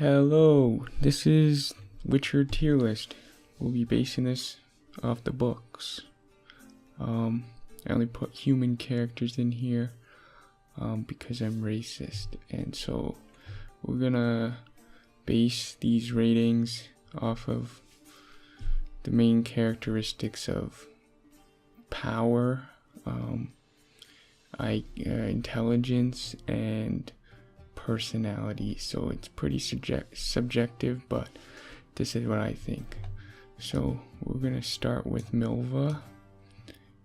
Hello, this is Witcher tier list. We'll be basing this off the books. I only put human characters in here because I'm racist, and so we're gonna base these ratings off of the main characteristics of power, intelligence, and personality. So it's pretty subjective, but this is what I think. So we're gonna start with Milva,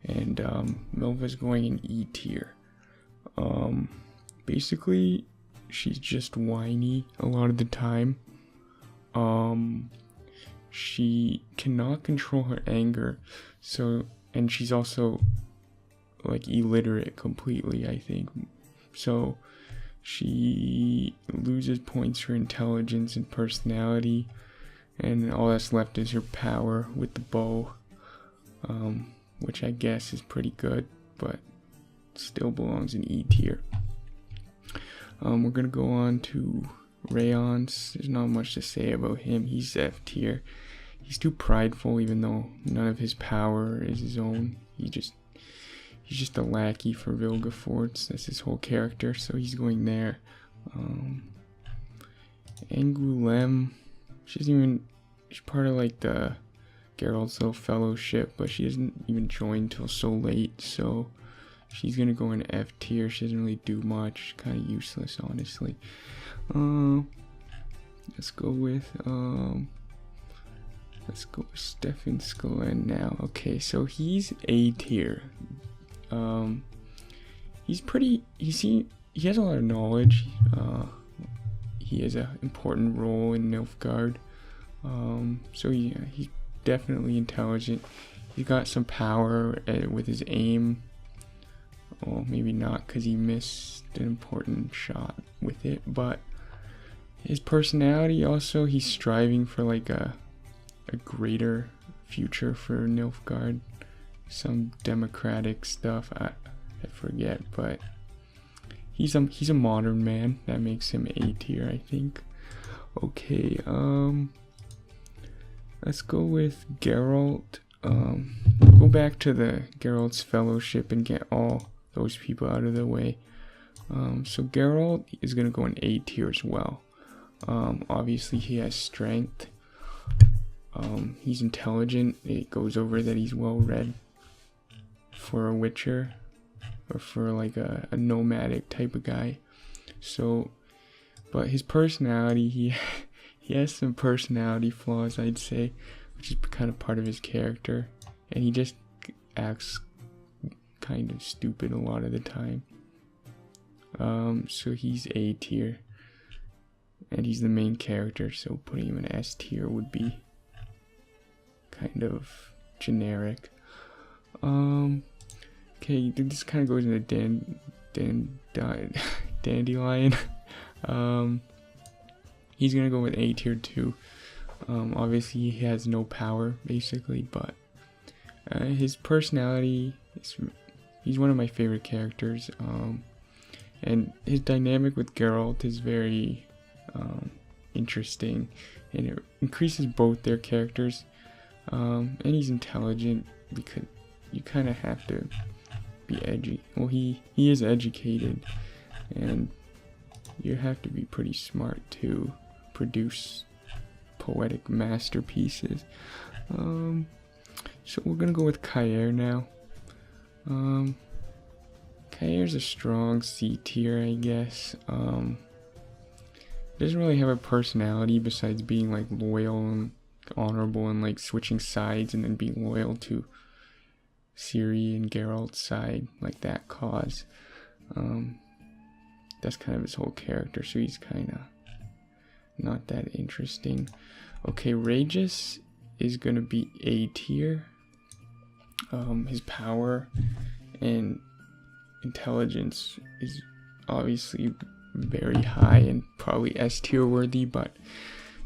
and Milva's going in E tier. Basically, she's just whiny a lot of the time. She cannot control her anger, and she's also like illiterate completely, I think. So she loses points for intelligence and personality, and all that's left is her power with the bow, which I guess is pretty good, but still belongs in E tier. We're gonna go on to Rayons. There's not much to say about him. He's F tier. He's too prideful, even though none of his power is his own. He's just a lackey for Vilgefortz. That's his whole character, so he's going there. Angoulême, she's part of like the Geralt's little fellowship, but she doesn't even join till so late, so she's gonna go in F tier. She doesn't really do much, kind of useless, honestly. Let's go with Stefan Skalen now. Okay, so he's A tier. He has a lot of knowledge. He has an important role in Nilfgaard. So he's definitely intelligent. He's got some power with his aim. Well, maybe not, because he missed an important shot with it, but his personality also, he's striving for like a greater future for Nilfgaard. Some democratic stuff, I forget, but he's a modern man. That makes him A tier, I think. Okay, let's go with Geralt. Go back to the Geralt's fellowship and get all those people out of the way. So Geralt is gonna go in A tier as well. Obviously he has strength. He's intelligent. It goes over that he's well read for a Witcher, or for like a nomadic type of guy. So, but his personality, he has some personality flaws, I'd say, which is kind of part of his character, and he just acts kind of stupid a lot of the time. So he's A tier, and he's the main character, so putting him in S tier would be kind of generic. Okay, this kind of goes into Dandelion. He's gonna go with A tier too. Obviously he has no power basically, but his personality he's one of my favorite characters. And his dynamic with Geralt is very interesting, and it increases both their characters. And he's intelligent, because you kind of have to be edgy. Well, he is educated, and you have to be pretty smart to produce poetic masterpieces. So we're gonna go with Kaer now. Kaer's a strong C tier, I guess. Doesn't really have a personality besides being like loyal and honorable, and like switching sides and then being loyal to Ciri and Geralt's side, like that cause. That's kind of his whole character, so he's kind of not that interesting. Okay, Rageous is gonna be A tier. His power and intelligence is obviously very high and probably S tier worthy, but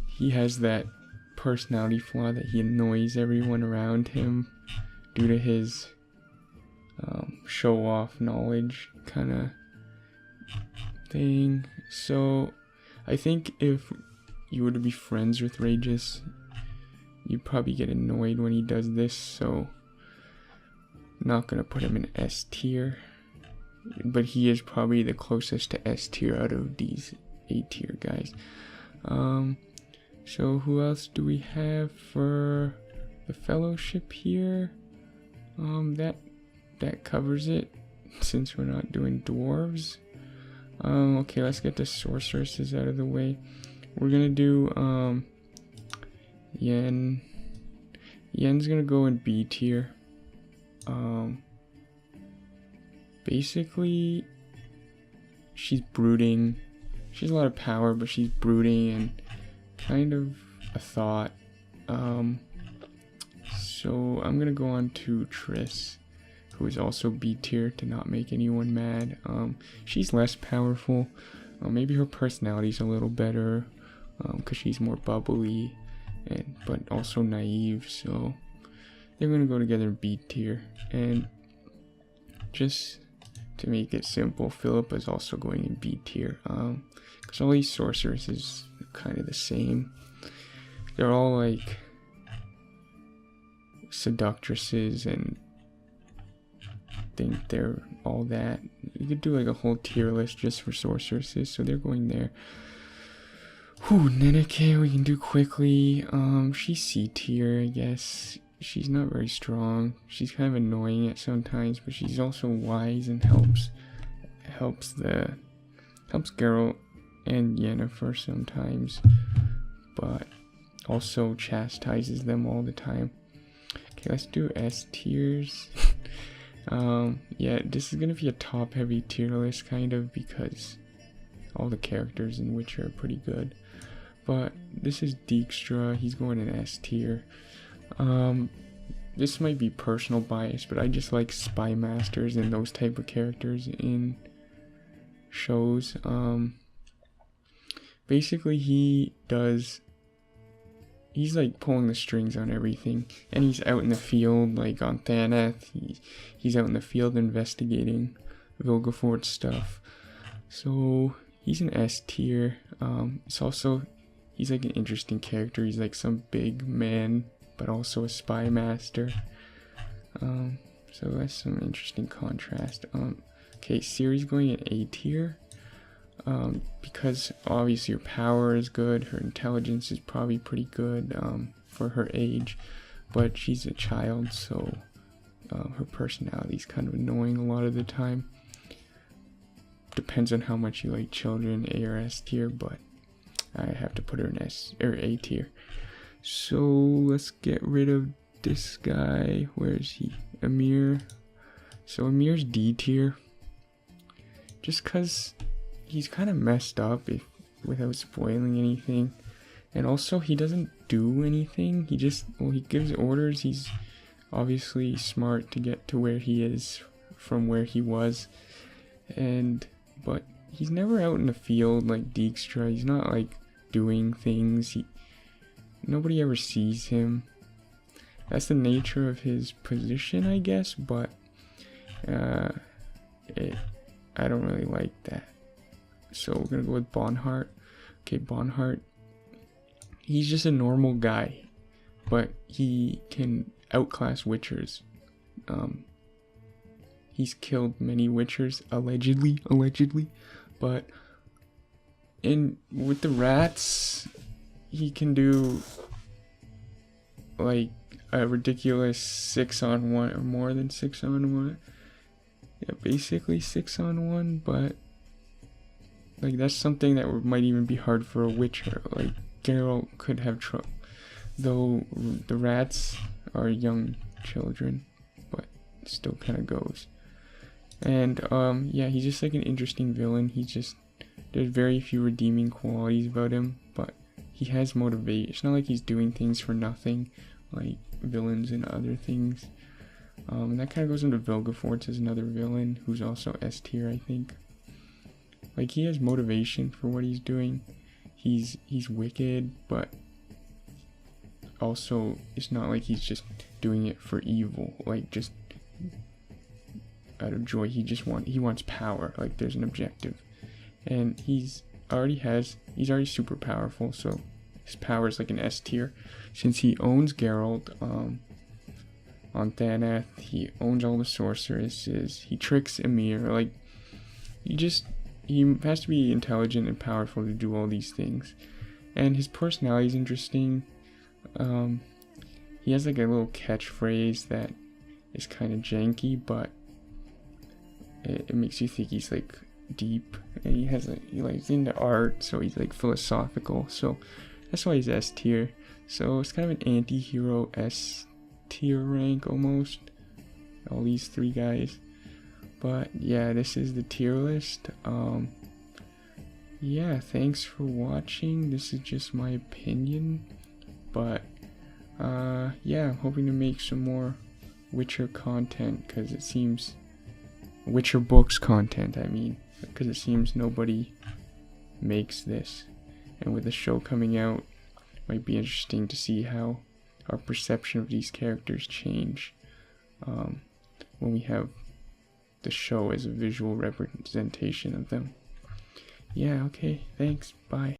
he has that personality flaw that he annoys everyone around him due to his show off knowledge kind of thing. So I think if you were to be friends with Regis, you'd probably get annoyed when he does this, so not gonna put him in S tier. But he is probably the closest to S tier out of these A tier guys. So who else do we have for the fellowship here? That covers it, since we're not doing dwarves. Okay, let's get the sorceresses out of the way. We're gonna do Yen. Yen's gonna go in B tier. Basically, she's brooding. She has a lot of power, but she's brooding and kind of a thought. So I'm gonna go on to Triss, who is also B tier to not make anyone mad. She's less powerful. Maybe her personality's a little better, because she's more bubbly, but also naive. So they're gonna go together in B tier. And just to make it simple, Philippa is also going in B tier. Because all these sorceresses are kind of the same. They're all like seductresses and think they're all that. You could do like a whole tier list just for sorceresses, so they're going there. Whew, Neneke we can do quickly. She's C tier, I guess. She's not very strong. She's kind of annoying at sometimes, but she's also wise and helps Geralt and Yennefer sometimes, but also chastises them all the time. Okay, let's do S tiers. Yeah, this is gonna be a top heavy tier list kind of, because all the characters in Witcher are pretty good. But this is Dijkstra, he's going in S tier. This might be personal bias, but I just like spy masters and those type of characters in shows. Basically he's like pulling the strings on everything, and he's out in the field, like on Thaneth. He's out in the field investigating Vilgefortz stuff. So he's an S tier. He's like an interesting character. He's like some big man, but also a spy master. So that's some interesting contrast. Okay, Ciri's going in A tier. Because obviously her power is good, her intelligence is probably pretty good for her age, but she's a child, so her personality is kind of annoying a lot of the time. Depends on how much you like children, A or S tier, but I have to put her in S or A tier. So let's get rid of this guy. Where is he? Emhyr. So Emhyr's D tier, just because he's kind of messed up without spoiling anything. And also he doesn't do anything. He gives orders. He's obviously smart to get to where he is from where he was. But he's never out in the field like Dijkstra. He's not like doing things. Nobody ever sees him. That's the nature of his position, I guess, but I don't really like that. So we're gonna go with Bonhart. Okay, Bonhart. He's just a normal guy, but he can outclass Witchers. He's killed many Witchers, allegedly. But with the rats, he can do like a ridiculous 6-on-1 or more than 6-on-1. Yeah, basically 6-on-1, but like that's something that might even be hard for a Witcher. Like Geralt could have trouble, though the rats are young children, but still kind of goes. And yeah, he's just like an interesting villain. There's very few redeeming qualities about him, but he has motivation. It's not like he's doing things for nothing, like villains and other things. And that kind of goes into Vilgefortz as another villain who's also S tier, I think. Like he has motivation for what he's doing. He's wicked, but also it's not like he's just doing it for evil, like just out of joy. He wants power. Like there's an objective, and he's already super powerful. So his power is like an S tier, since he owns Geralt. On Thanath, he owns all the sorceresses. He tricks Emir. Like, he has to be intelligent and powerful to do all these things. And his personality is interesting. He has like a little catchphrase that is kind of janky, but it makes you think he's like deep. And he's into art, so he's like philosophical. So that's why he's S tier. So it's kind of an anti-hero S tier rank almost. All these three guys. But yeah, this is the tier list. Yeah, thanks for watching. This is just my opinion, but yeah, I'm hoping to make some more Witcher content, because it seems Witcher books content, I mean, because it seems nobody makes this. And with the show coming out, it might be interesting to see how our perception of these characters change when we have the show as a visual representation of them. Yeah, okay, thanks, bye.